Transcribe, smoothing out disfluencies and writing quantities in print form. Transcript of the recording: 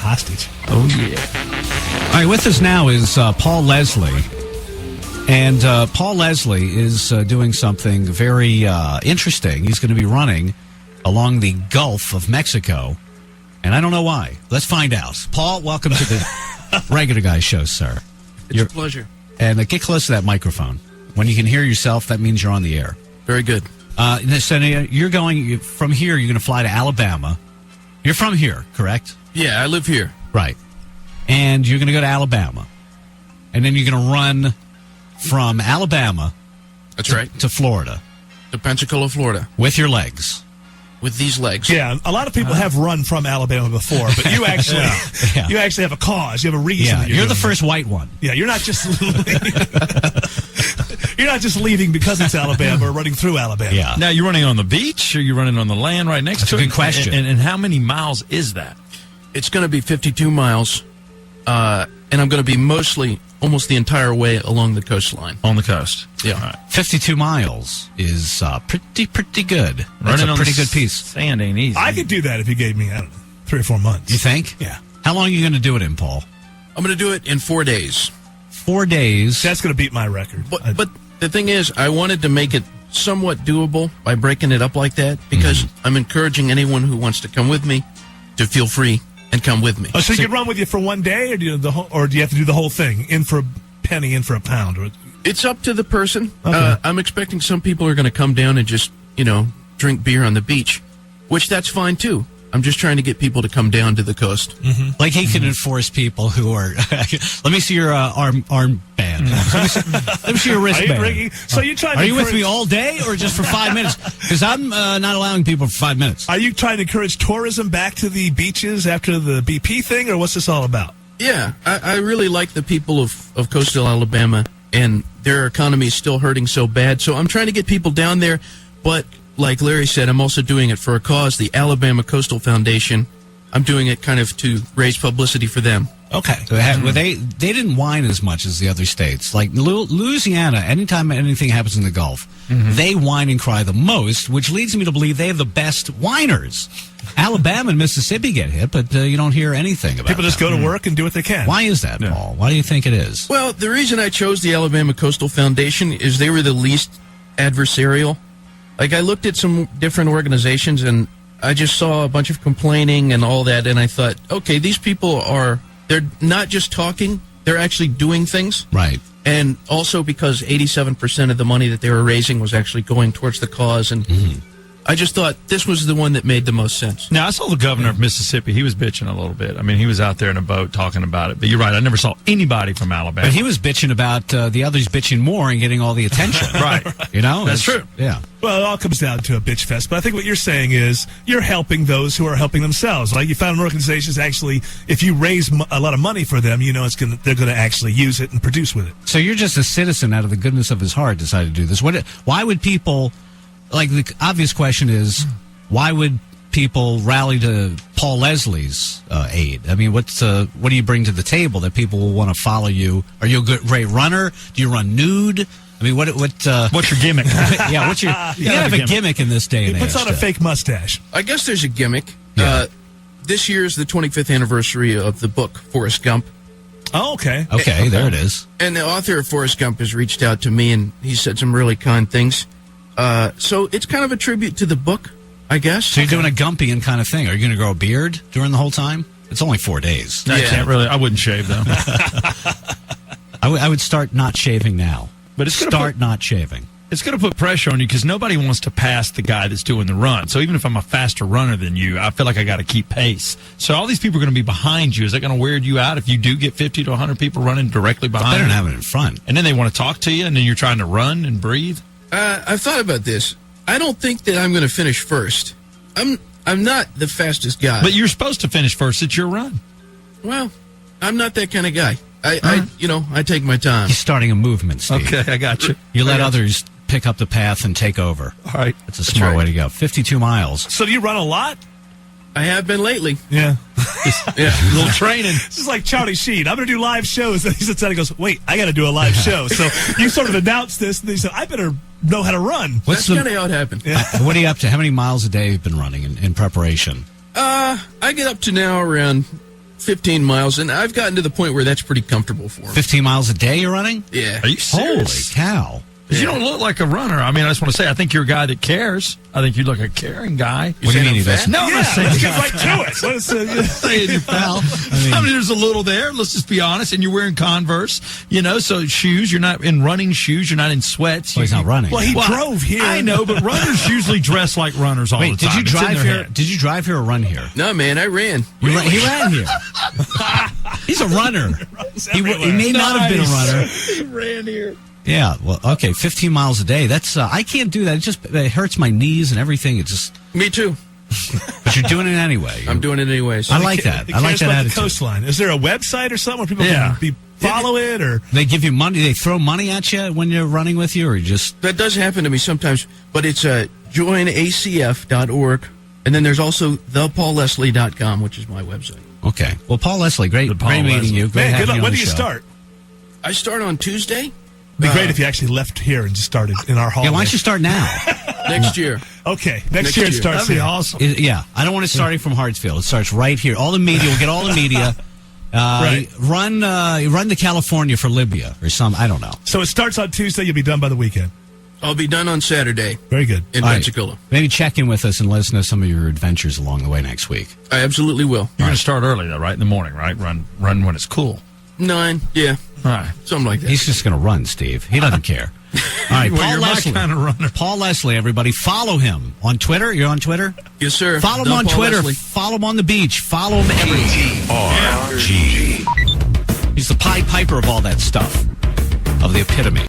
hostage. Oh, yeah. All right, with us now is Paul Leslie. And Paul Leslie is doing something very interesting. He's going to be running along the Gulf of Mexico. And I don't know why. Let's find out. Paul, welcome to the Regular Guy Show, sir. It's a pleasure. And get close to that microphone. When you can hear yourself, that means you're on the air. Very good. So you're going from here, you're going to fly to Alabama. You're from here, correct? Yeah, I live here. Right. And you're going to go to Alabama. And then you're going to run from Alabama That's right. to Florida. To Pensacola, Florida. With your legs. With these legs. Yeah, a lot of people have run from Alabama before, but you actually you actually have a cause. You have a reason. Yeah, that you're doing the first it. white one. Yeah, you're not just you're not just leaving because it's Alabama or running through Alabama. Yeah. Now, you're running on the beach, or you're running on the land right next to it? That's a good question. And how many miles is that? It's going to be 52 miles, and I'm going to be almost the entire way along the coastline. On the coast. Yeah. All right. 52 miles is pretty good. That's Running a on pretty the good piece. Sand ain't easy. I could do that if you gave me, I don't know, 3 or 4 months. You think? Yeah. How long are you going to do it in, Paul? I'm going to do it in 4 days. 4 days. That's going to beat my record. But the thing is, I wanted to make it somewhat doable by breaking it up like that, because I'm encouraging anyone who wants to come with me to feel free and come with me. Oh, so you could run with you for 1 day, or do you have to do the whole thing? In for a penny, in for a pound? Or... It's up to the person. Okay. I'm expecting some people are going to come down and just, drink beer on the beach, which that's fine too. I'm just trying to get people to come down to the coast. Mm-hmm. Like he can enforce people who are. Let me see your arm band. Let me see your wristband. So you trying? Are you with me all day or just for 5 minutes? Because I'm not allowing people for 5 minutes. Are you trying to encourage tourism back to the beaches after the BP thing, or what's this all about? Yeah, I really like the people of coastal Alabama, and their economy is still hurting so bad. So I'm trying to get people down there, but like Larry said, I'm also doing it for a cause, the Alabama Coastal Foundation. I'm doing it kind of to raise publicity for them. Okay. So they didn't whine as much as the other states. Like Louisiana, anytime anything happens in the Gulf, they whine and cry the most, which leads me to believe they have the best whiners. Alabama and Mississippi get hit, but you don't hear anything about it. People just go to work and do what they can. Why is that, Paul? Why do you think it is? Well, the reason I chose the Alabama Coastal Foundation is they were the least adversarial. Like, I looked at some different organizations, and I just saw a bunch of complaining and all that, and I thought, okay, these people they're not just talking, they're actually doing things. Right. And also because 87% of the money that they were raising was actually going towards the cause, and I just thought this was the one that made the most sense. Now, I saw the governor of Mississippi. He was bitching a little bit. I mean, he was out there in a boat talking about it. But you're right. I never saw anybody from Alabama. But he was bitching about the others bitching more and getting all the attention. Right. You know? That's true. Yeah. Well, it all comes down to a bitch fest. But I think what you're saying is you're helping those who are helping themselves. Like, you found organizations actually, if you raise a lot of money for them, they're going to actually use it and produce with it. So you're just a citizen out of the goodness of his heart decided to do this. Why would people, like, the obvious question is, why would people rally to Paul Leslie's aid? I mean, what do you bring to the table that people will want to follow you? Are you a great runner? Do you run nude? I mean, what's your gimmick? Yeah, you gotta have a gimmick in this day and age. He puts on a fake mustache. I guess there's a gimmick. Yeah. This year is the 25th anniversary of the book Forrest Gump. Oh, okay. Okay, there it is. And the author of Forrest Gump has reached out to me, and he said some really kind things. So it's kind of a tribute to the book, I guess. So you're doing a Gumpian kind of thing. Are you going to grow a beard during the whole time? It's only 4 days. No, I can't really. I wouldn't shave, though. I would start not shaving now. But it's not shaving. It's going to put pressure on you because nobody wants to pass the guy that's doing the run. So even if I'm a faster runner than you, I feel like I got to keep pace. So all these people are going to be behind you. Is that going to weird you out if you do get 50 to 100 people running directly behind you? Better than have it in front. And then they want to talk to you, and then you're trying to run and breathe? I've thought about this. I don't think that I'm going to finish first. I'm not the fastest guy. But you're supposed to finish first. It's your run. Well, I'm not that kind of guy. I take my time. He's starting a movement, Steve. Okay, I got you. You let others pick up the path and take over. All right. That's a smart way to go. 52 miles. So do you run a lot? I have been lately. Yeah. Yeah. A little training. This is like Charlie Sheen. I'm going to do live shows. And he sits down and goes, wait, I got to do a live show. So you sort of announced this, and then you said, I better know how to run. That's kind of how it happened. Yeah. What are you up to? How many miles a day have you been running in preparation? I get up to now around 15 miles, and I've gotten to the point where that's pretty comfortable for me. 15 miles a day you're running? Yeah. Are you serious? Holy cow. Because you don't look like a runner. I mean, I just want to say, I think you're a guy that cares. I think you look a caring guy. What do you mean he saying I'm doesn't? fat? No, I'm Yeah, not saying let's you're get right to it. Let us, saying you're foul. I mean, there's a little there. Let's just be honest. And you're wearing Converse, so shoes. You're not in running shoes. You're not in sweats. Well, he's not running. well, he drove here. I know, but runners usually dress like runners all Wait, the time. did you It's in drive their here? head. Did you drive here or run here? No, man, I ran. He ran here. He's a runner. He may not have been a runner. He ran here. Yeah, well, okay, 15 miles a day. That's I can't do that. It hurts my knees and everything. It just. Me too. But you're doing it anyway. I'm doing it anyways. I like that. It I like cares that about attitude. the coastline. Is there a website or something where people Yeah. can follow it? Or They give you money. They throw money at you when you're running with you, or you just. That does happen to me sometimes, but it's joinacf.org, and then there's also thepaulleslie.com, which is my website. Okay. Well, Paul Leslie, great Paul meeting Leslie. you. Great man, having good luck. you on When the do you show. start? I start on Tuesday It'd be great if you actually left here and just started in our hallway. Yeah, why don't you start now? next year. Okay, next Next year it year. starts That'd be here. awesome. Yeah, I don't want it starting from Hartsfield. It starts right here. All the media. We'll get all the media. Right. Run to California for Libya or some. I don't know. So it starts on Tuesday. You'll be done by the weekend. I'll be done on Saturday Very good. in All right. Pensacola. Maybe check in with us and let us know some of your adventures along the way next week. I absolutely will. You're going to start early, though, right? In the morning, right? Run when it's cool. 9, yeah, All right. something like that. He's just going to run, Steve. He doesn't care. All right, Well, Paul you're my Leslie. kind of runner. Paul Leslie, everybody. Follow him on Twitter. You're on Twitter? Yes, sir. Follow him The on Paul Twitter. Leslie. Follow him on the beach. Follow him everywhere. RG. He's the Pied Piper of all that stuff, of the epitome.